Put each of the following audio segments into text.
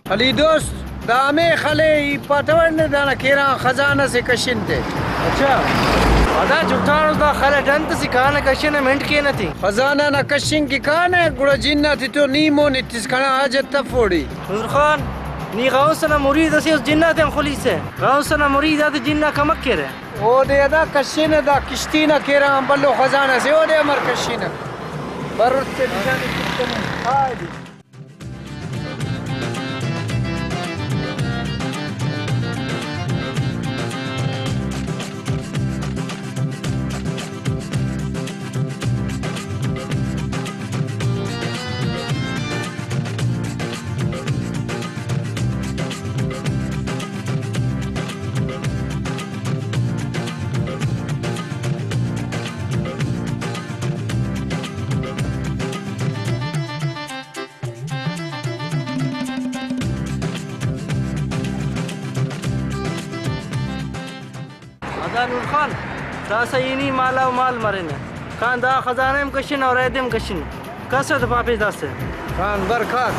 अली दोस्त दामे खले पतवर ने दाना केरा खजाना से कशिनते। अच्छा अदा जुठान दा खले डंत सिखाने कशिन मिंट के न थी खजाना ना कशिन की काने गुड़ा जिन्ना थी तो नीमो नितिस खाना आज तफोड़ी नूर खान नी गाउसना मुरीद से उस जिन्ना ते खुली से गाउसना मुरीद आते जिन्ना कमक करे ओ दे अदा कशिन दा किश्ती ना केरा बल्लो खजाना से ओ दे अमर कशिन बरत से निशाने कितने हादी नूर खान दा सयनी माला माल मरेने खान दा खजाने में कशिन और एदम कशिन कसरत पापी दासे खान बरखात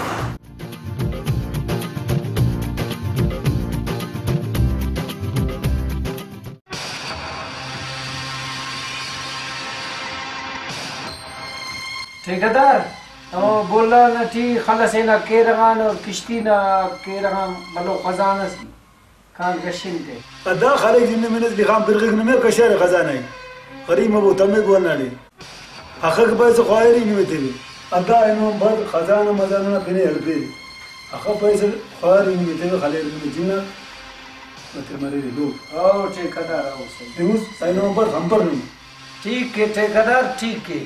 ठेकेदार बोला ना ठीक खलस है ना केरगान और किश्ती ना केरगान बलो खजाना सी كان قشنته أدا خلي جنة من اللي خام برغيك نمر كشار خزانة قريب ما بوتامي قولنا لي أخاك بايس خايري نمتلي أدا إنهم بر خزانة مزانة بني هربي أخاك بايس خايري نمتلي خلي من جنة متمري لو أو ठेकेदार आओ सही दिवस साइनों पर हम पर नहीं ठीक है ठेकेदार ठीक है